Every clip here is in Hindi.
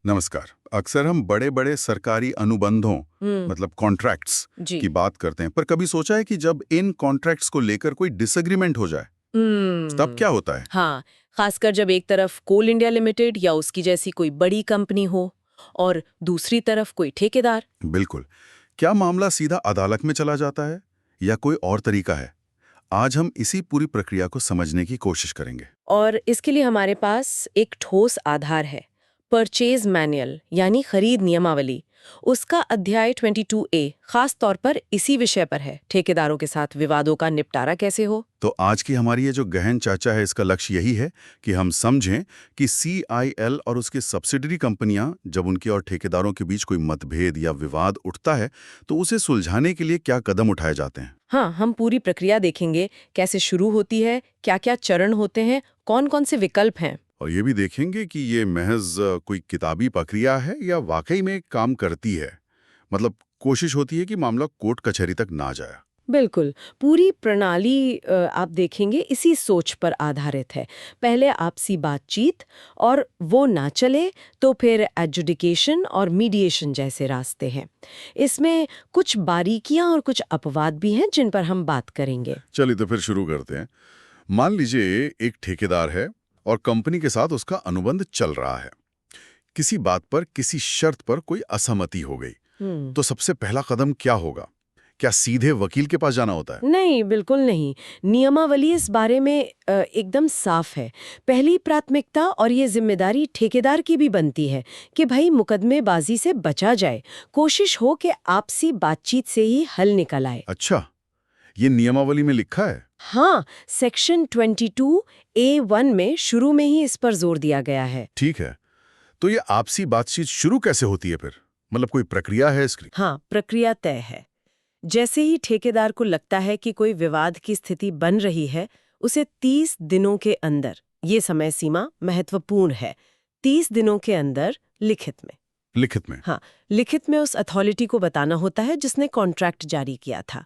नमस्कार। अक्सर हम बड़े बड़े सरकारी अनुबंधों मतलब कॉन्ट्रैक्ट्स जी। की बात करते हैं, पर कभी सोचा है कि जब इन कॉन्ट्रैक्ट्स को लेकर कोई डिसएग्रीमेंट हो जाए तब क्या होता है? हाँ, खासकर जब एक तरफ कोल इंडिया लिमिटेड या उसकी जैसी कोई बड़ी कंपनी हो और दूसरी तरफ कोई ठेकेदार। बिल्कुल। क्या मामला सीधा अदालत में चला जाता है या कोई और तरीका है? आज हम इसी पूरी प्रक्रिया को समझने की कोशिश करेंगे। और इसके लिए हमारे पास एक ठोस आधार है, परचेज मैनुअल यानी खरीद नियमावली। उसका अध्याय 22A खास तौर पर इसी विषय पर है, ठेकेदारों के साथ विवादों का निपटारा कैसे हो। तो आज की हमारी ये जो गहन चर्चा है, इसका लक्ष्य यही है कि हम समझें कि CIL और उसकी सब्सिडरी कंपनियां जब उनके और ठेकेदारों के बीच कोई मतभेद या विवाद उठता है तो उसे सुलझाने के लिए क्या कदम उठाए जाते हैं। हाँ, हम पूरी प्रक्रिया देखेंगे, कैसे शुरू होती है, क्या-क्या चरण होते हैं, कौन-कौन से विकल्प हैं। और ये भी देखेंगे कि ये महज कोई किताबी प्रक्रिया है या वाकई में काम करती है। मतलब कोशिश होती है कि मामला कोर्ट कचहरी तक ना जाए। बिल्कुल, पूरी प्रणाली आप देखेंगे इसी सोच पर आधारित है। पहले आपसी बातचीत और वो ना चले तो फिर एडजुडिकेशन और मीडिएशन जैसे रास्ते हैं। इसमें कुछ बारीकियां और कुछ अपवाद भी हैं जिन पर हम बात करेंगे। चलिए तो फिर शुरू करते हैं। मान लीजिए एक ठेकेदार है और कंपनी के साथ उसका अनुबंध चल रहा है। किसी बात पर, किसी शर्त पर कोई असहमति हो गई, हम्म। तो सबसे पहला कदम क्या होगा? क्या सीधे वकील के पास जाना होता है? नहीं, बिल्कुल नहीं। नियमावली इस बारे में एकदम साफ है। पहली प्राथमिकता और ये जिम्मेदारी ठेकेदार की भी बनती है कि भाई मुकदमेबाजी से बचा जाए। कोशिश हो कि आपसी बातचीत से ही हल निकल आए। अच्छा, ये नियमावली में लिखा है? हाँ, सेक्शन 22A1 में शुरू में ही इस पर जोर दिया गया है। ठीक है। तो ये आपसी बातचीत शुरू कैसे होती है फिर? मतलब कोई प्रक्रिया है इसकी? हाँ, प्रक्रिया तय है। जैसे ही ठेकेदार को लगता है कि कोई विवाद की स्थिति बन रही है, उसे 30 दिनों के अंदर, ये समय सीमा महत्वपूर्ण है, 30 दिनों के अंदर लिखित में, लिखित में? हाँ, लिखित में उस अथॉरिटी को बताना होता है जिसने कॉन्ट्रैक्ट जारी किया था,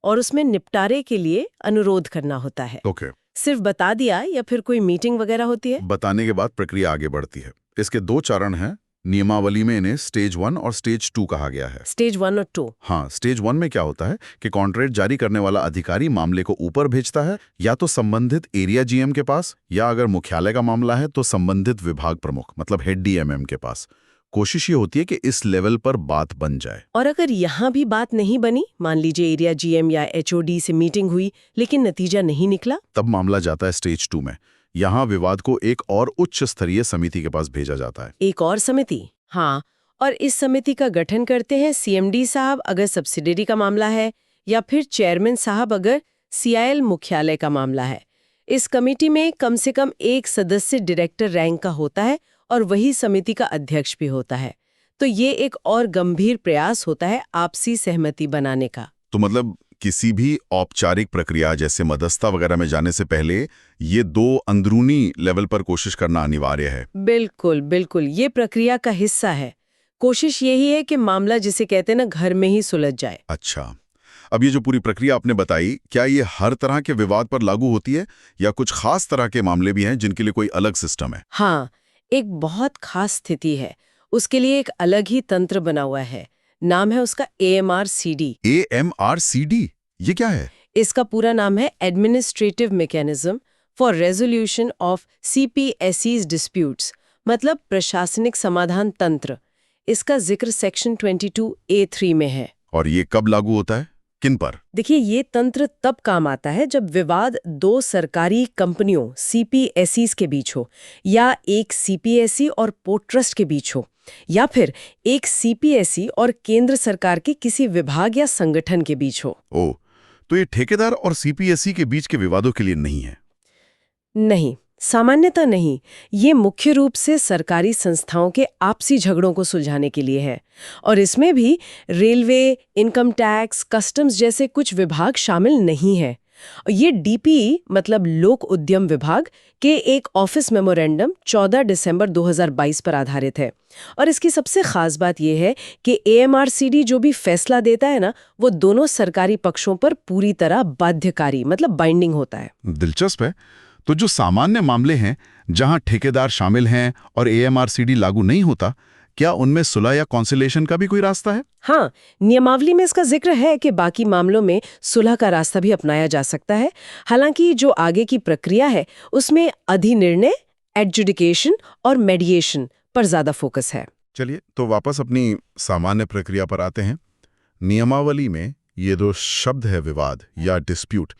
और उसमें निपटारे के लिए अनुरोध करना होता है। ओके। सिर्फ बता दिया या फिर कोई मीटिंग वगैरह होती है? बताने के बाद प्रक्रिया आगे बढ़ती है। इसके 2 चरण हैं। नियमावली में इन्हें स्टेज 1 और स्टेज 2 कहा गया है। स्टेज 1 और 2। हाँ, स्टेज 1 में क्या होता है कि कॉन्ट्रैक्ट जारी करने वाला अधिकारी मामले को ऊपर भेजता है, या तो संबंधित एरिया GM के पास, या अगर मुख्यालय का मामला है तो संबंधित विभाग प्रमुख मतलब हेड DMM के पास। कोशिश ये होती है कि इस लेवल पर बात बन जाए। और अगर यहाँ भी बात नहीं बनी, मान लीजिए एरिया GM या HOD से मीटिंग हुई लेकिन नतीजा नहीं निकला, तब मामला जाता है स्टेज 2 में। यहाँ विवाद को एक और उच्च स्तरीय समिति के पास भेजा जाता है। एक और समिति। हाँ, और इस समिति का गठन करते हैं CMD साहब अगर सब्सिडियरी का मामला है, या फिर चेयरमैन साहब अगर CIL मुख्यालय का मामला है। इस कमेटी में कम से कम एक सदस्य डायरेक्टर रैंक का होता है और वही समिति का अध्यक्ष भी होता है। तो ये एक और गंभीर प्रयास होता है आपसी सहमति बनाने का। तो मतलब किसी भी औपचारिक प्रक्रिया जैसे मध्यस्थता वगैरह में जाने से पहले ये 2 अंदरूनी लेवल पर कोशिश करना अनिवार्य है। बिल्कुल बिल्कुल, ये प्रक्रिया का हिस्सा है। कोशिश यही है कि मामला जिसे कहते हैं ना, घर में ही सुलझ जाए। अच्छा, अब ये जो पूरी प्रक्रिया आपने बताई, क्या ये हर तरह के विवाद पर लागू होती है या कुछ खास तरह के मामले भी हैं जिनके लिए कोई अलग सिस्टम है? हाँ, एक बहुत खास स्थिति है, उसके लिए एक अलग ही तंत्र बना हुआ है। नाम है उसका AMRCD। AMRCD? ये क्या है? इसका पूरा नाम है administrative mechanism for resolution of CPSE's disputes, मतलब प्रशासनिक समाधान तंत्र। इसका जिक्र सेक्शन 22A3 में है। और ये कब लागू होता है, किन पर? देखिए, ये तंत्र तब काम आता है जब विवाद 2 सरकारी कंपनियों CPSE's के बीच हो, या एक CPSE और पोर्ट ट्रस्ट के बीच हो, या फिर एक CPSE और केंद्र सरकार के किसी विभाग या संगठन के बीच हो। ओह, तो ये ठेकेदार और CPSE के बीच के विवादों के लिए नहीं है? नहीं, सामान्यतः नहीं। ये मुख्य रूप से सरकारी संस्थाओं के आपसी झगड़ों को सुलझाने के लिए है, और इसमें भी रेलवे, इनकम टैक्स, कस्टम्स जैसे कुछ विभाग शामिल नहीं है। ये DPE मतलब लोक उद्यम विभाग के एक ऑफिस मेमोरेंडम 14 दिसंबर 2022 पर आधारित है। और इसकी सबसे खास बात यह है कि AMRCD जो भी फैसला देता है ना, वो दोनों सरकारी पक्षों पर पूरी तरह बाध्यकारी मतलब बाइंडिंग होता है। दिलचस्प है। तो जो सामान्य मामले हैं जहां ठेकेदार शामिल हैं और AMRCD लागू नहीं होता, क्या उनमें सुलह या कॉन्सिलेशन का भी कोई रास्ता है? हाँ, नियमावली में इसका जिक्र है कि बाकी मामलों में सुलह का रास्ता भी अपनाया जा सकता है। हालांकि जो आगे की प्रक्रिया है उसमें अधिनिर्णय, एडजुडिकेशन और मेडिएशन पर ज्यादा फोकस है। चलिए तो वापस अपनी सामान्य प्रक्रिया पर आते हैं। नियमावली में ये दो शब्द है विवाद या डिस्प्यूट,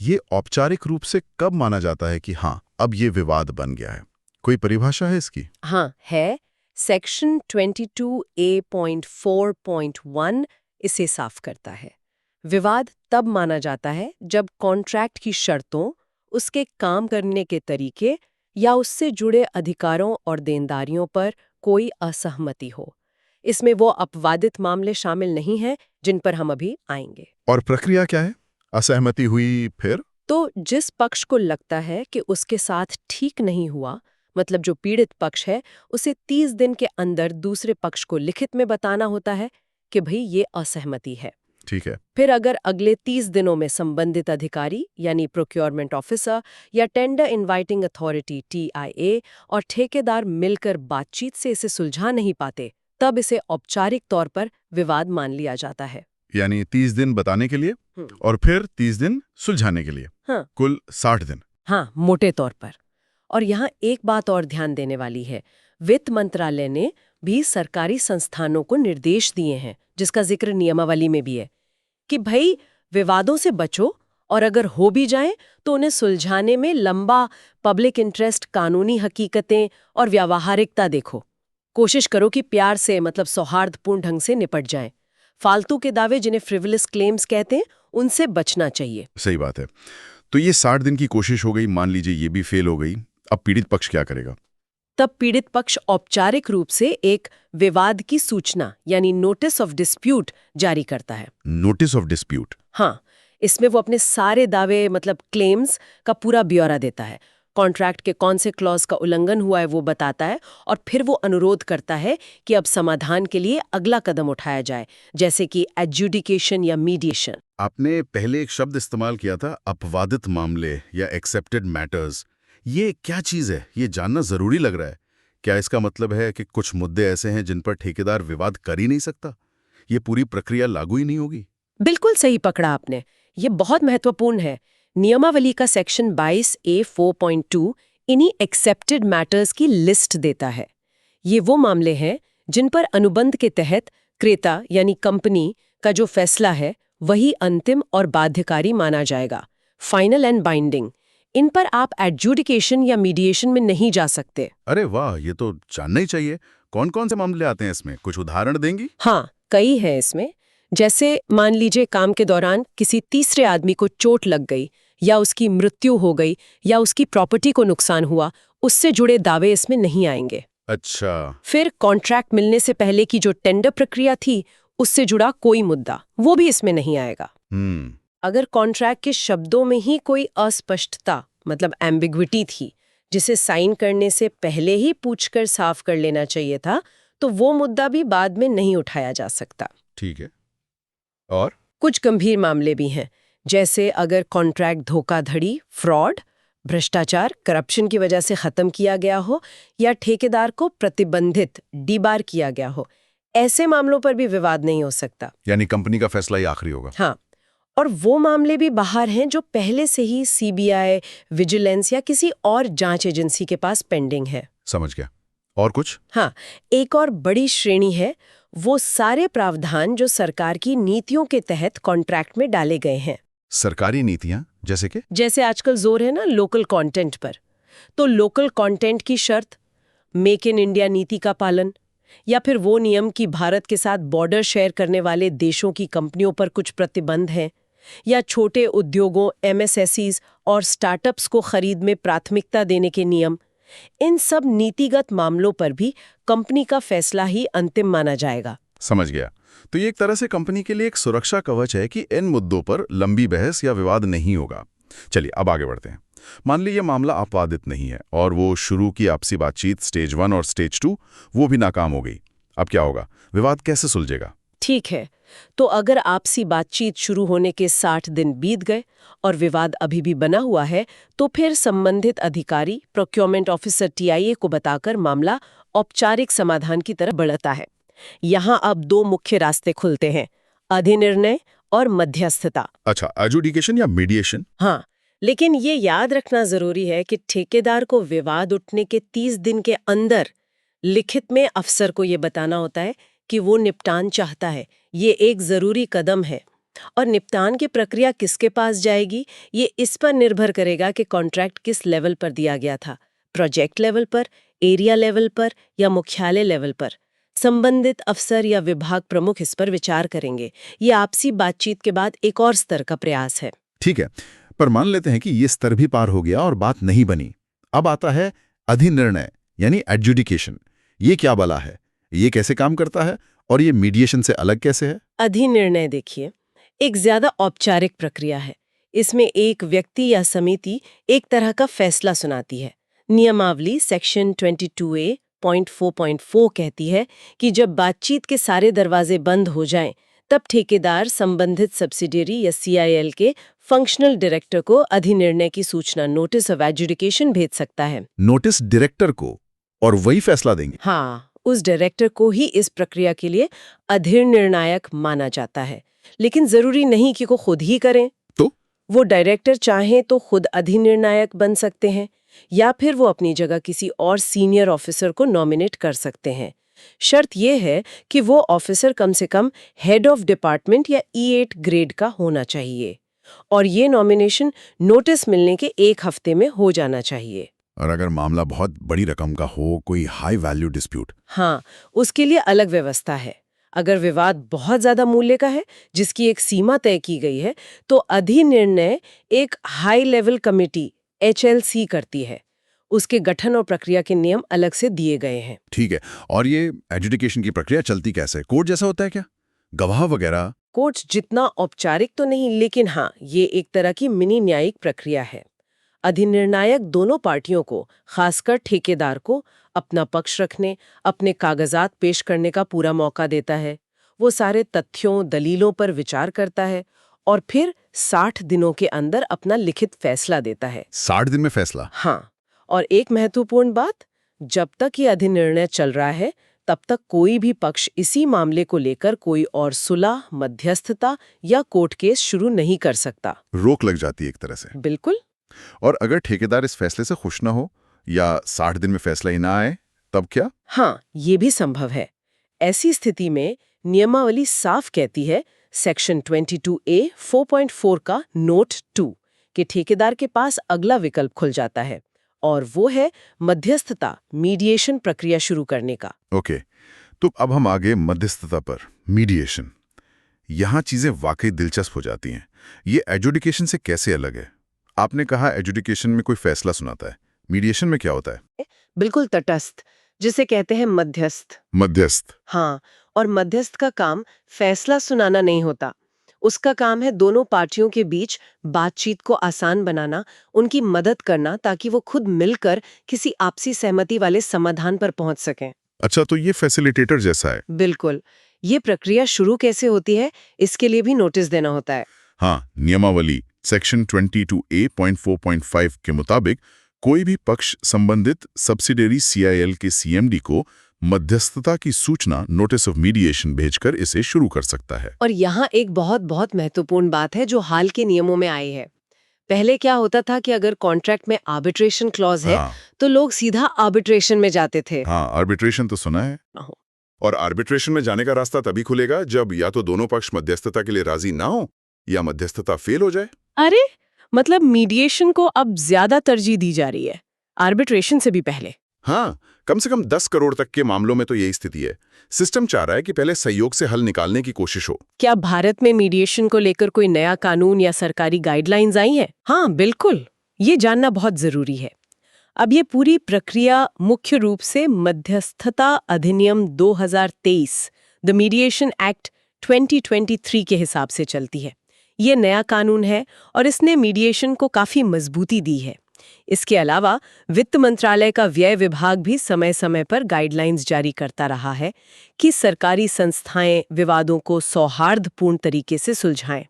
ये औपचारिक रूप से कब माना जाता है कि हाँ अब ये विवाद बन गया है? कोई परिभाषा है इसकी? हाँ है, सेक्शन 22A.4.1 इसे साफ करता है। विवाद तब माना जाता है जब कॉन्ट्रैक्ट की शर्तों, उसके काम करने के तरीके या उससे जुड़े अधिकारों और देनदारियों पर कोई असहमति हो। इसमें वो अपवादित मामले शामिल नहीं हैं जिन पर हम अभी आएंगे। और प्रक्रिया क्या है? असहमति हुई फिर? तो जिस पक्ष को लगता है कि उसके साथ ठीक नहीं हुआ, मतलब जो पीड़ित पक्ष है, उसे 30 दिन के अंदर दूसरे पक्ष को लिखित में बताना होता है कि भाई ये असहमति है। ठीक है। फिर अगर अगले 30 दिनों में संबंधित अधिकारी यानी प्रोक्योरमेंट ऑफिसर या टेंडर इनवाइटिंग अथॉरिटी TIA और ठेकेदार मिलकर बातचीत से इसे सुलझा नहीं पाते, तब इसे औपचारिक तौर पर विवाद मान लिया जाता है। यानी 30 दिन बताने के लिए और फिर 30 दिन सुलझाने के लिए। हाँ। कुल 60 दिन। हाँ, मोटे तौर पर। और यहाँ एक बात और ध्यान देने वाली है, वित्त मंत्रालय ने भी सरकारी संस्थानों को निर्देश दिए हैं, जिसका जिक्र नियमावली में भी है, कि भाई विवादों से बचो और अगर हो भी जाए तो उन्हें सुलझाने में लंबा पब्लिक इंटरेस्ट, कानूनी हकीकतें और व्यावहारिकता देखो। कोशिश करो कि प्यार से, मतलब सौहार्दपूर्ण ढंग से निपट जाएं। फालतू के दावे, जिन्हें फ्रिवलस क्लेम्स कहते हैं, उनसे बचना चाहिए। सही बात है। तो ये 60 दिन की कोशिश हो गई, मान लीजिए ये भी फेल हो गई, अब पीड़ित पक्ष क्या करेगा? तब पीड़ित पक्ष औपचारिक रूप से एक विवाद की सूचना यानी नोटिस ऑफ डिस्प्यूट जारी करता है। Notice of dispute? हाँ, इसमें वो अपने सारे दावे, मतलब क्लेम्स का पूरा ब्यौरा देता है। कॉन्ट्रैक्ट के कौन से क्लॉज का उल्लंघन हुआ है वो बताता है और फिर वो अनुरोध करता है कि अब समाधान के लिए अगला कदम उठाया जाए, जैसे कि एडजुडिकेशन या मीडिएशन। आपने पहले एक शब्द इस्तेमाल किया था, अपवादित मामले या एक्सेप्टेड मैटर्स। ये क्या चीज़ है? ये जानना जरूरी लग रहा है। क्या इसका मतलब है कि कुछ मुद्दे ऐसे हैं जिन पर ठेकेदार विवाद कर ही नहीं सकता? ये पूरी प्रक्रिया लागू ही नहीं होगी? बिल्कुल सही पकड़ा आपने, ये बहुत महत्वपूर्ण है। नियमावली का सेक्शन 22A.4.2 इन्हीं एक्सेप्टेड मैटर्स की लिस्ट देता है। ये वो मामले हैं जिन पर अनुबंध के तहत क्रेता यानी कंपनी का जो फैसला है वही अंतिम और बाध्यकारी माना जाएगा, फाइनल एंड बाइंडिंग। इन पर आप एडजुडिकेशन या मीडिएशन में नहीं जा सकते। अरे वाह, ये तो जानना ही चाहिए। कौन कौन से मामले आते हैं इसमें? कुछ उदाहरण देंगी? हाँ, कई हैं इसमें। जैसे मान लीजिए काम के दौरान किसी तीसरे आदमी को चोट लग गई या उसकी मृत्यु हो गई या उसकी प्रॉपर्टी को नुकसान हुआ, उससे जुड़े दावे इसमें नहीं आएंगे। अच्छा। फिर कॉन्ट्रैक्ट मिलने से पहले की जो टेंडर प्रक्रिया थी, उससे जुड़ा कोई मुद्दा, वो भी इसमें नहीं आएगा। अगर कॉन्ट्रैक्ट के शब्दों में ही कोई अस्पष्टता, मतलब एम्बिग्विटी थी, जिसे साइन करने से पहले ही पूछकर साफ कर लेना चाहिए था, तो वो मुद्दा भी बाद में नहीं उठाया जा सकता। ठीक है। और कुछ गंभीर मामले भी हैं, जैसे अगर कॉन्ट्रैक्ट धोखाधड़ी, फ्रॉड, भ्रष्टाचार, करप्शन की वजह से खत्म किया गया हो या ठेकेदार को प्रतिबंधित, डीबार किया गया हो, ऐसे मामलों पर भी विवाद नहीं हो सकता। यानी कंपनी का फैसला ही आखिरी होगा। हाँ, और वो मामले भी बाहर हैं जो पहले से ही CBI, विजिलेंस या किसी और जांच एजेंसी के पास पेंडिंग है। समझ गया। और कुछ? हाँ, एक और बड़ी श्रेणी है वो सारे प्रावधान जो सरकार की नीतियों के तहत कॉन्ट्रैक्ट में डाले गए हैं। सरकारी नीतियां जैसे कि? जैसे आजकल जोर है ना लोकल कंटेंट पर, तो लोकल कंटेंट की शर्त, मेक इन इंडिया नीति का पालन, या फिर वो नियम कि भारत के साथ बॉर्डर शेयर करने वाले देशों की कंपनियों पर कुछ प्रतिबंध हैं, या छोटे उद्योगों, MSSEs और स्टार्टअप्स को खरीद में प्राथमिकता देने के नियम। इन सब नीतिगत मामलों पर भी कंपनी का फैसला ही अंतिम माना जाएगा। समझ गया। तो ये एक तरह से कंपनी के लिए एक सुरक्षा कवच है कि इन मुद्दों पर लंबी बहस या विवाद नहीं होगा। चलिए अब आगे बढ़ते हैं। मान लीजिए ये मामला अपवादित नहीं है और वो शुरू की आपसी बातचीत स्टेज 1 और स्टेज 2 वो भी नाकाम हो गई। अब क्या होगा? विवाद कैसे सुलझेगा? ठीक है, तो अगर आपसी बातचीत शुरू होने के 60 दिन बीत गए और विवाद अभी भी बना हुआ है, तो फिर संबंधित अधिकारी प्रोक्योरमेंट ऑफिसर टीआईए को बताकर मामला औपचारिक समाधान की तरफ बढ़ता है। यहाँ अब 2 मुख्य रास्ते खुलते हैं, अधिनिर्णय और मध्यस्थता। अच्छा, एजुडिकेशन या मीडिएशन? हाँ, लेकिन ये याद रखना जरूरी है कि ठेकेदार को विवाद उठने के 30 दिन के अंदर लिखित में अफसर को ये बताना होता है कि वो निपटान चाहता है। ये एक जरूरी कदम है। और निपटान की प्रक्रिया किसके पास जाएगी, ये इस पर निर्भर करेगा कि कॉन्ट्रैक्ट किस लेवल पर दिया गया था, प्रोजेक्ट लेवल पर, एरिया लेवल पर या मुख्यालय लेवल पर। संबंधित अफसर या विभाग प्रमुख इस पर विचार करेंगे। ये आपसी बातचीत के बाद एक और स्तर का प्रयास है। ठीक है, पर मान लेते हैं कि ये स्तर भी पार हो गया और बात नहीं बनी। अब आता है अधिनिर्णय यानी एडजुडिकेशन। ये क्या बला है, ये कैसे काम करता है और ये मीडिएशन से अलग कैसे है? अधिनिर्णय देखिए, एक ज्यादा औपचारिक प्रक्रिया है। इसमें एक व्यक्ति या समिति एक तरह का फैसला सुनाती है। नियमावली सेक्शन 22A.4.4 कहती है कि जब बातचीत के सारे दरवाजे बंद हो जाएं, तब ठेकेदार संबंधित सब्सिडियरी या सीआईएल के फंक्शनल डायरेक्टर को अधिनिर्णय की सूचना नोटिस ऑफ एडजुडिकेशन भेज सकता है। नोटिस डायरेक्टर को, और वही फैसला देंगे? हाँ, उस डायरेक्टर को ही इस प्रक्रिया के लिए अधिनिर्णायक माना जाता है। लेकिन जरूरी नहीं कि वो खुद ही करें। तो वो डायरेक्टर चाहें तो खुद अधिनिर्णायक बन सकते हैं या फिर वो अपनी जगह किसी और सीनियर ऑफिसर को नॉमिनेट कर सकते हैं। शर्त ये है कि वो ऑफिसर कम से कम हेड ऑफ डिपार्टमेंट या E8 ग्रेड का होना चाहिए और ये नॉमिनेशन नोटिस मिलने के 1 हफ्ते में हो जाना चाहिए। और अगर मामला बहुत बड़ी रकम का हो, कोई हाई वैल्यू डिस्प्यूट? हाँ, उसके लिए अलग व्यवस्था है। अगर विवाद बहुत ज्यादा मूल्य का है, जिसकी एक सीमा तय की गई है, तो अधिनिर्णय एक हाई लेवल कमेटी HLC करती है। उसके गठन और प्रक्रिया के नियम अलग से दिए गए हैं। ठीक है, और ये एडजुडिकेशन की प्रक्रिया चलती कैसे? कोर्ट जैसा होता है क्या? गवाह वगैरह? कोर्ट जितना औपचारिक तो नहीं, लेकिन हाँ, ये एक तरह की मिनी न्यायिक प्रक्रिया है। अधिनिर्णायक दोनों पार्टियों को, खासकर ठेकेदार को, अपना पक्ष रखने, अपने कागजात पेश करने का पूरा मौका देता है। वो सारे तथ्यों, दलीलों पर विचार करता है और फिर 60 दिनों के अंदर अपना लिखित फैसला देता है। 60 दिन में फैसला? हाँ, और एक महत्वपूर्ण बात, जब तक ये अधिनिर्णय चल रहा है, तब तक कोई भी पक्ष इसी मामले को लेकर कोई और सुलह, मध्यस्थता या कोर्ट केस शुरू नहीं कर सकता। रोक लग जाती है एक तरह से। बिल्कुल। और अगर ठेकेदार इस फैसले से खुश ना हो या 60 दिन में फैसला ही ना आए, तब क्या? हाँ, ये भी संभव है। ऐसी स्थिति में नियमावली साफ कहती है, सेक्शन 22A.4.4 का नोट 2, कि ठेकेदार के पास अगला विकल्प खुल जाता है और वो है मध्यस्थता, मीडिएशन प्रक्रिया शुरू करने का। ओके, तो अब हम आगे मध्यस्थता पर, मीडिएशन। यहाँ चीजें वाकई दिलचस्प हो जाती हैं। ये एडजुडिकेशन से कैसे अलग है? आपने कहा एडजुडिकेशन में कोई फैसला सुनाता है, मीडिएशन में क्या होता है? बिल्कुल तटस्थ, जिसे कहते हैं मध्यस्थ। मध्यस्थ? हाँ, और मध्यस्थ का काम फैसला सुनाना नहीं होता। उसका काम है दोनों पार्टियों के बीच बातचीत को आसान बनाना, उनकी मदद करना, ताकि वो खुद मिलकर किसी आपसी सहमति वाले समाधान पर पहुंच सकें। अच्छा, तो ये फैसिलिटेटर जैसा है? बिल्कुल। ये प्रक्रिया शुरू कैसे होती है, इसके लिए भी नोटिस देना होता है। हाँ, नियमावली सेक्शन 22A.4.5 के मुताबिक कोई भी पक्ष संबंधित सब्सिडियरी CIL के CMD को मध्यस्थता की सूचना नोटिस ऑफ मीडिएशन भेजकर इसे शुरू कर सकता है। और यहाँ एक बहुत बहुत महत्वपूर्ण बात है जो हाल के नियमों में आई है। पहले क्या होता था कि अगर कॉन्ट्रैक्ट में आर्बिट्रेशन क्लॉज है, तो लोग सीधा आर्बिट्रेशन में जाते थे। हाँ, आर्बिट्रेशन तो सुना है। और आर्बिट्रेशन में जाने का रास्ता तभी खुलेगा जब या तो दोनों पक्ष मध्यस्थता के लिए राजी ना हो या मध्यस्थता फेल हो जाए। अरे, मतलब मीडिएशन को अब ज्यादा तरजीह दी जा रही है, आर्बिट्रेशन से भी पहले। हाँ, कम से कम 10 करोड़ तक के मामलों में तो यही स्थिति है। सिस्टम चाह रहा है कि पहले सहयोग से हल निकालने की कोशिश हो। क्या भारत में मीडिएशन को लेकर कोई नया कानून या सरकारी गाइडलाइंस आई हैं? हाँ, बिल्कुल। ये जानना बहुत जरूरी है। अब ये पूरी प्रक्रिया मुख्य रूप से मध्यस्थता अधिनियम 2023, द मीडिएशन एक्ट 2023 के हिसाब से चलती है। ये नया कानून है और इसने मीडिएशन को काफी मजबूती दी है। इसके अलावा वित्त मंत्रालय का व्यय विभाग भी समय समय पर गाइडलाइंस जारी करता रहा है कि सरकारी संस्थाएं विवादों को सौहार्दपूर्ण तरीके से सुलझाएं।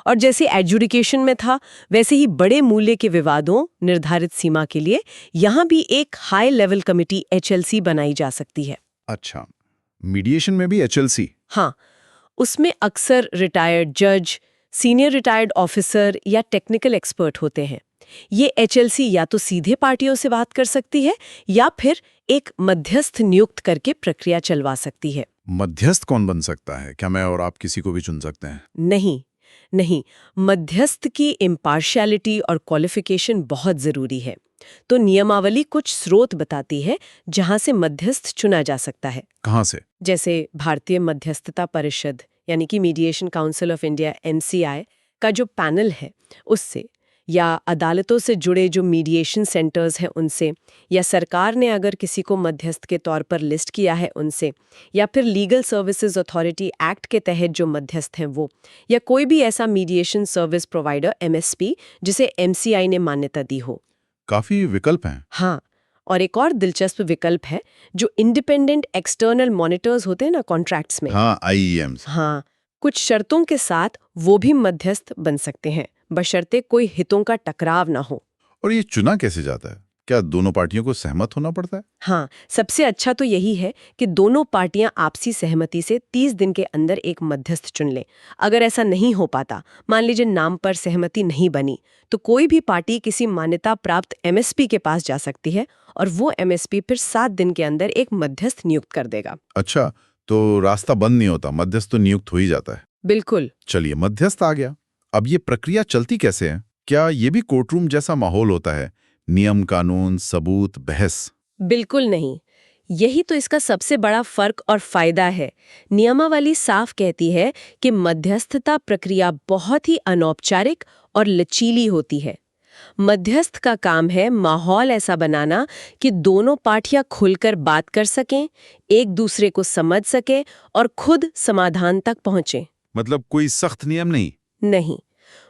और जैसे एडजुडिकेशन में था, वैसे ही बड़े मूल्य के विवादों निर्धारित सीमा के लिए यहाँ भी एक हाई लेवल कमिटी HLC बनाई जा सकती है। अच्छा, मीडिएशन में भी HLC? हाँ, उसमें अक्सर रिटायर्ड जज, सीनियर रिटायर्ड ऑफिसर या टेक्निकल एक्सपर्ट होते हैं। ये HLC या तो सीधे पार्टियों से बात कर सकती है या फिर एक मध्यस्थ नियुक्त करके प्रक्रिया चलवा सकती है। मध्यस्थ कौन बन सकता है? क्या मैं और आप किसी को भी चुन सकते हैं? नहीं, मध्यस्थ की इम्पार्शियलिटी और क्वालिफिकेशन बहुत जरूरी है। तो नियमावली कुछ स्रोत बताती है जहां से मध्यस्थ चुना जा सकता है। कहाँ से? जैसे भारतीय मध्यस्थता परिषद यानी कि mediation council of India MCI का जो पैनल है उससे, या अदालतों से जुड़े जो मीडिएशन सेंटर्स हैं उनसे, या सरकार ने अगर किसी को मध्यस्थ के तौर पर लिस्ट किया है उनसे, या फिर लीगल सर्विसेज अथॉरिटी एक्ट के तहत जो मध्यस्थ हैं वो, या कोई भी ऐसा मीडिएशन सर्विस प्रोवाइडर MSP जिसे MCI ने मान्यता दी हो। काफी विकल्प हैं। हाँ, और एक और दिलचस्प विकल्प है जो इंडिपेंडेंट एक्सटर्नल मॉनिटर्स होते हैं ना कॉन्ट्रैक्ट्स में। हाँ, IEMs। हाँ, कुछ शर्तों के साथ वो भी मध्यस्थ बन सकते हैं, बशर्ते कोई हितों का टकराव ना हो। और ये चुना कैसे जाता है? क्या दोनों पार्टियों को सहमत होना पड़ता है? हाँ, सबसे अच्छा तो यही है कि दोनों पार्टियां आपसी सहमति से 30 दिन के अंदर एक मध्यस्थ चुन लें। अगर ऐसा नहीं हो पाता, मान लीजिए नाम पर सहमति नहीं बनी, तो कोई भी पार्टी किसी मान्यता प्राप्त MSP के पास जा सकती है और वो MSP फिर 7 दिन के अंदर एक मध्यस्थ नियुक्त कर देगा। अच्छा, तो रास्ता बंद नहीं होता, मध्यस्थ तो नियुक्त हो ही जाता है। बिल्कुल। चलिए, मध्यस्थ आ गया। अब ये प्रक्रिया चलती कैसे है? क्या ये भी कोर्टरूम जैसा माहौल होता है? नियम, कानून, सबूत, बहस? बिल्कुल नहीं। यही तो इसका सबसे बड़ा फर्क और फायदा है। नियमावली साफ कहती है कि मध्यस्थता प्रक्रिया बहुत ही अनौपचारिक और लचीली होती है। मध्यस्थ का काम है माहौल ऐसा बनाना कि दोनों पार्टियां खुलकर बात कर सकें, एक दूसरे को समझ सकें और खुद समाधान तक पहुंचें। मतलब कोई सख्त नियम नहीं? नहीं,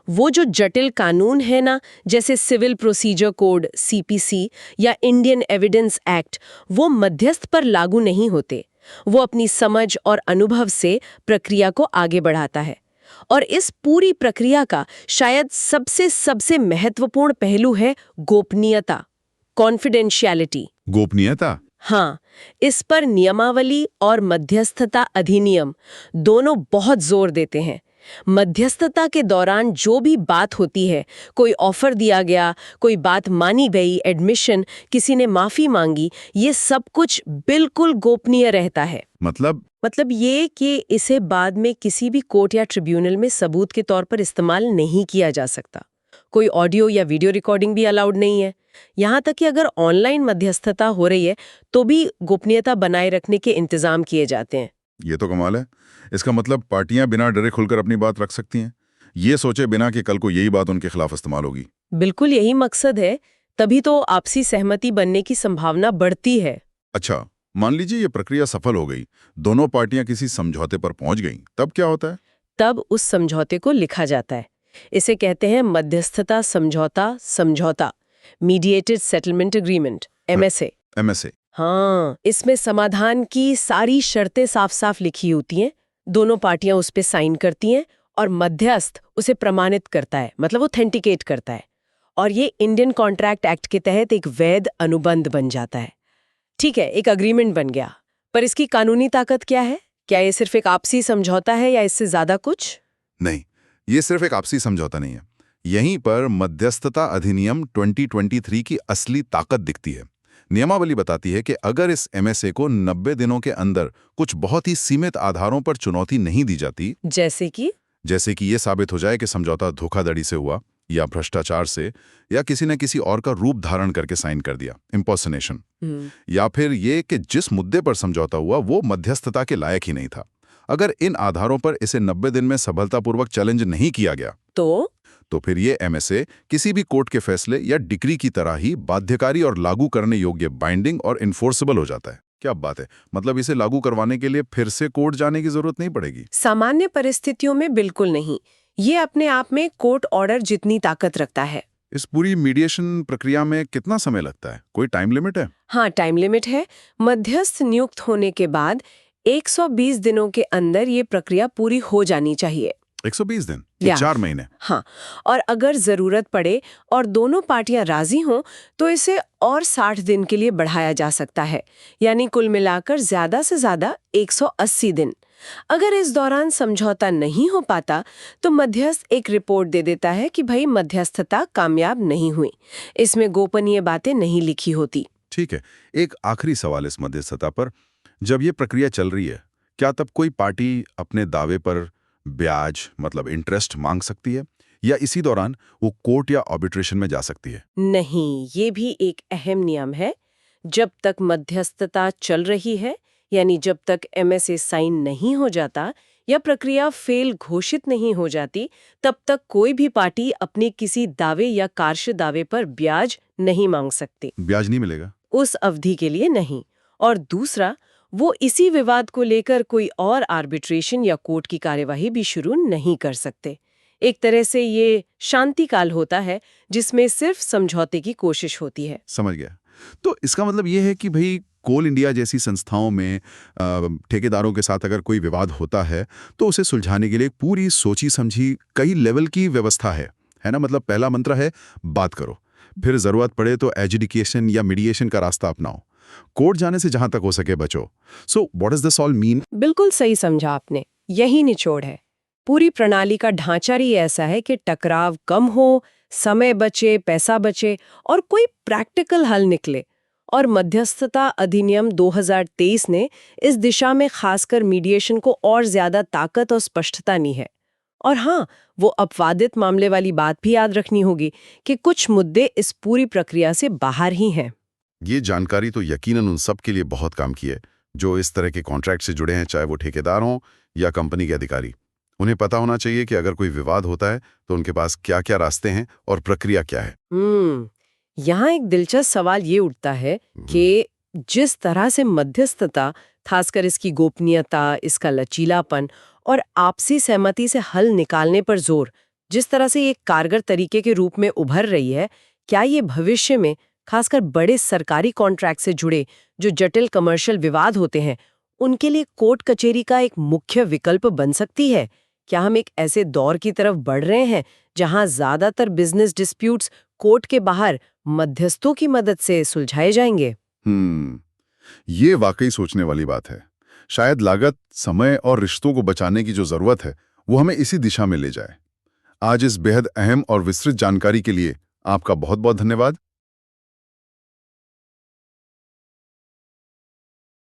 वो जो जटिल कानून है ना, जैसे सिविल प्रोसीजर कोड CPC या इंडियन एविडेंस एक्ट, वो मध्यस्थ पर लागू नहीं होते। वो अपनी समझ और अनुभव से प्रक्रिया को आगे बढ़ाता है। और इस पूरी प्रक्रिया का शायद सबसे महत्वपूर्ण पहलू है गोपनीयता, कॉन्फिडेंशियलिटी। गोपनीयता? हाँ, इस पर नियमावली और मध्यस्थता अधिनियम दोनों बहुत जोर देते हैं। मध्यस्थता के दौरान जो भी बात होती है, कोई ऑफर दिया गया, कोई बात मानी गई, एडमिशन, किसी ने माफी मांगी, ये सब कुछ बिल्कुल गोपनीय रहता है। मतलब ये कि इसे बाद में किसी भी कोर्ट या ट्रिब्यूनल में सबूत के तौर पर इस्तेमाल नहीं किया जा सकता। कोई ऑडियो या वीडियो रिकॉर्डिंग भी अलाउड नहीं है। यहाँ तक कि अगर ऑनलाइन मध्यस्थता हो रही है तो भी गोपनीयता बनाए रखने के इंतजाम किए जाते हैं। ये तो कमाल है। इसका मतलब पार्टियां बिना डरे खुलकर अपनी बात रख सकती हैं, ये सोचे बिना कि कल को यही बात उनके खिलाफ इस्तेमाल होगी। बिल्कुल यही मकसद है, तभी तो आपसी सहमति बनने की संभावना बढ़ती है। अच्छा, मान लीजिए ये प्रक्रिया सफल हो गई, दोनों पार्टियां किसी समझौते पर पहुंच गईं, तब क्या होता है? तब उस समझौते को लिखा जाता है। इसे कहते हैं मध्यस्थता समझौता, मीडिएटेड सेटलमेंट एग्रीमेंट, MSA। हाँ, इसमें समाधान की सारी शर्तें साफ साफ लिखी होती हैं। दोनों पार्टियां उस पे साइन करती हैं और मध्यस्थ उसे प्रमाणित करता है, मतलब ऑथेंटिकेट करता है। और ये इंडियन कॉन्ट्रैक्ट एक्ट के तहत एक वैध अनुबंध बन जाता है। ठीक है, एक अग्रीमेंट बन गया, पर इसकी कानूनी ताकत क्या है? क्या ये सिर्फ एक आपसी समझौता है या इससे ज्यादा कुछ? नहीं, ये सिर्फ एक आपसी समझौता नहीं है। यहीं पर मध्यस्थता अधिनियम 2023 की असली ताकत दिखती है। नियमावली बताती है कि अगर इस MSA को 90 दिनों के अंदर कुछ बहुत ही सीमित आधारों पर चुनौती नहीं दी जाती, जैसे कि ये साबित हो जाए कि समझौता धोखाधड़ी से हुआ या भ्रष्टाचार से, या किसी न किसी और का रूप धारण करके साइन कर दिया, इम्पर्सनेशन, या फिर ये कि जिस मुद्दे पर समझौता हुआ वो मध्यस्थता के लायक ही नहीं था, अगर इन आधारों पर इसे 90 दिन में सफलतापूर्वक चैलेंज नहीं किया गया, तो फिर ये MSA किसी भी कोर्ट के फैसले या डिक्री की तरह ही बाध्यकारी और लागू करने योग्य, बाइंडिंग और इन्फोर्सेबल हो जाता है। क्या बात है, मतलब इसे लागू करवाने के लिए फिर से कोर्ट जाने की जरूरत नहीं पड़ेगी। सामान्य परिस्थितियों में बिल्कुल नहीं। ये अपने आप में कोर्ट ऑर्डर जितनी ताकत रखता है। इस पूरी मीडिएशन प्रक्रिया में कितना समय लगता है? कोई टाइम लिमिट है? हाँ, टाइम लिमिट है। मध्यस्थ नियुक्त होने के बाद 120 दिनों के अंदर ये प्रक्रिया पूरी हो जानी चाहिए। 120 दिन? कि या 4 महीने? हाँ, और अगर जरूरत पड़े और दोनों पार्टियां राजी हों तो इसे और 60 दिन के लिए बढ़ाया जा सकता है, यानी कुल मिलाकर ज्यादा से ज्यादा 180 दिन। अगर इस दौरान समझौता नहीं हो पाता तो मध्यस्थ एक रिपोर्ट दे देता है कि भाई मध्यस्थता कामयाब नहीं हुई। इसमें गोपनीय बातें नहीं लिखी होती। ठीक है। एक आखिरी सवाल इस मध्यस्थता पर। जब ये प्रक्रिया चल रही है, क्या तब कोई पार्टी अपने दावे पर ब्याज मतलब इंटरेस्ट मांग सकती है, या इसी दौरान वो कोर्ट या आर्बिट्रेशन में जा सकती है? नहीं, ये भी एक अहम नियम है। जब तक मध्यस्थता चल रही है, यानी जब तक एमएसए साइन नहीं हो जाता या प्रक्रिया फेल घोषित नहीं हो जाती, तब तक कोई भी पार्टी अपने किसी दावे या कार्य दावे पर ब्याज नहीं मांग सकती। ब्याज नहीं मिलेगा? उस अवधि के लिए नहीं। और दूसरा, वो इसी विवाद को लेकर कोई और आर्बिट्रेशन या कोर्ट की कार्यवाही भी शुरू नहीं कर सकते। एक तरह से ये शांतिकाल होता है जिसमें सिर्फ समझौते की कोशिश होती है। समझ गया। तो इसका मतलब ये है कि भाई कोल इंडिया जैसी संस्थाओं में ठेकेदारों के साथ अगर कोई विवाद होता है तो उसे सुलझाने के लिए एक पूरी सोची समझी कई लेवल की व्यवस्था है ना? मतलब पहला मंत्र है बात करो, फिर जरूरत पड़े तो एजुडिकेशन या मीडिएशन का रास्ता अपनाओ, कोर्ट जाने से जहां तक हो सके बचो। So what does this all mean? बिल्कुल सही समझा आपने, यही निचोड़ है। पूरी प्रणाली का ढांचा ही ऐसा है कि टकराव कम हो, समय बचे, पैसा बचे और कोई प्रैक्टिकल हल निकले। और मध्यस्थता अधिनियम 2023 ने इस दिशा में खासकर मीडिएशन को और ज्यादा ताकत और स्पष्टता दी है। और हाँ, वो अपवादित मामले वाली बात भी याद रखनी होगी कि कुछ मुद्दे इस पूरी प्रक्रिया से बाहर ही हैं। ये जानकारी तो यकीनन उन सब के लिए बहुत काम की है जो इस तरह के कॉन्ट्रैक्ट से जुड़े हैं, चाहे वो ठेकेदार हों या कंपनी के अधिकारी। उन्हें पता होना चाहिए कि अगर कोई विवाद होता है तो उनके पास क्या-क्या रास्ते हैं और प्रक्रिया क्या है। यहाँ एक दिलचस्प सवाल ये उठता है कि जिस तरह से मध्यस्थता, खासकर इसकी गोपनीयता, इसका लचीलापन और आपसी सहमति से हल निकालने पर जोर, जिस तरह से ये कारगर तरीके के रूप में उभर रही है, क्या ये भविष्य में खासकर बड़े सरकारी कॉन्ट्रैक्ट से जुड़े जो जटिल कमर्शियल विवाद होते हैं, उनके लिए कोर्ट कचहरी का एक मुख्य विकल्प बन सकती है? क्या हम एक ऐसे दौर की तरफ बढ़ रहे हैं जहां ज्यादातर बिजनेस डिस्प्यूट्स कोर्ट के बाहर मध्यस्थों की मदद से सुलझाए जाएंगे? ये वाकई सोचने वाली बात है। शायद लागत, समय और रिश्तों को बचाने की जो जरूरत है वो हमें इसी दिशा में ले जाए। आज इस बेहद अहम और विस्तृत जानकारी के लिए आपका बहुत बहुत धन्यवाद।